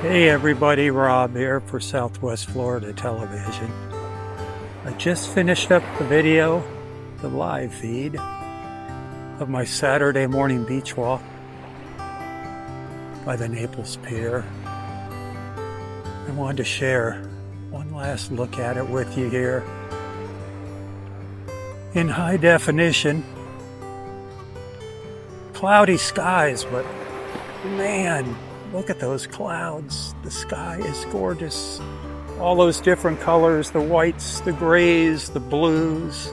Hey everybody, Rob here for Southwest Florida Television. I just finished up the video, the live feed of my Saturday morning beach walk by the Naples Pier. I wanted to share one last look at it with you here in high definition. Cloudy skies, but man, look at those clouds. The sky is gorgeous. All those different colors, the whites, the grays, the blues.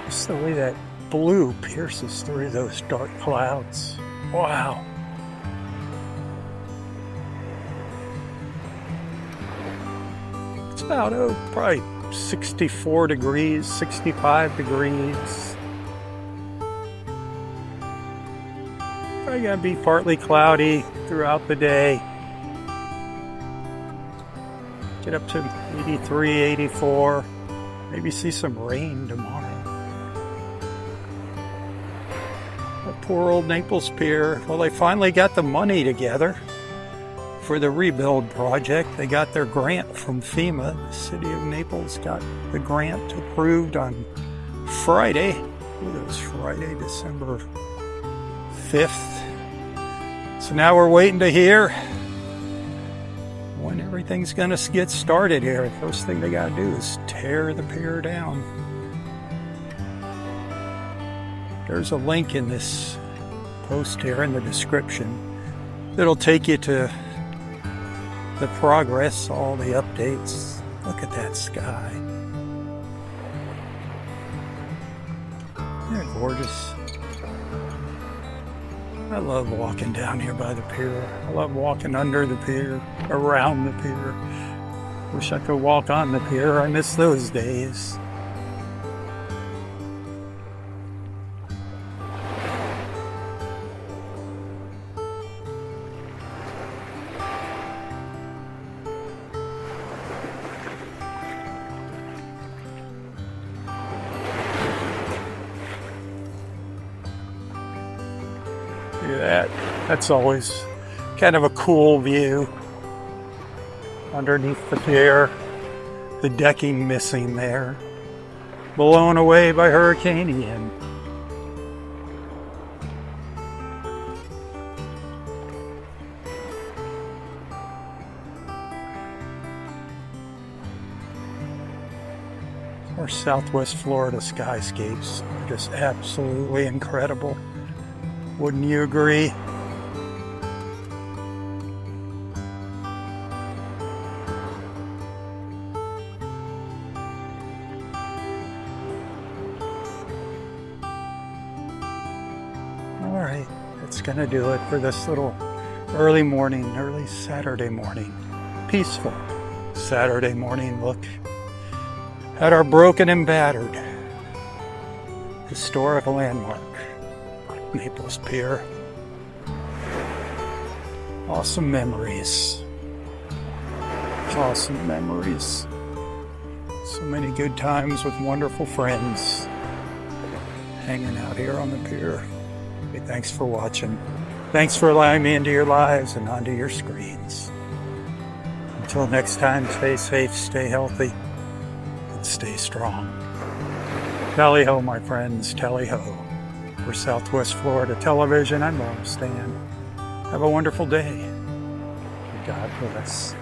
Just the way that blue pierces through those dark clouds. Wow. It's about, probably 64 degrees, 65 degrees. Probably gonna be partly cloudy throughout the day. Get up to 83, 84. Maybe see some rain tomorrow. That poor old Naples Pier. Well, they finally got the money together for the rebuild project. They got their grant from FEMA. The City of Naples got the grant approved on Friday. It was Friday, December 5th. So now we're waiting to hear when everything's gonna get started here. The first thing they gotta do is tear the pier down. There's a link in this post here in the description that'll take you to the progress, all the updates. Look at that sky. Isn't that gorgeous? I love walking down here by the pier. I love walking under the pier, around the pier. Wish I could walk on the pier. I miss those days. Look at that. That's always kind of a cool view underneath the pier. The decking missing there. Blown away by Hurricane Ian. Our Southwest Florida skyscapes are just absolutely incredible. Wouldn't you agree? All right, that's gonna do it for this little early Saturday morning, peaceful Saturday morning look at our broken and battered historic landmark. Naples Pier. Awesome memories. Awesome memories. So many good times with wonderful friends hanging out here on the pier. Hey, thanks for watching. Thanks for allowing me into your lives and onto your screens. Until next time, stay safe, stay healthy, and stay strong. Tally ho, my friends, tally ho. For Southwest Florida Television, I'm Rob Stan. Have a wonderful day. God bless.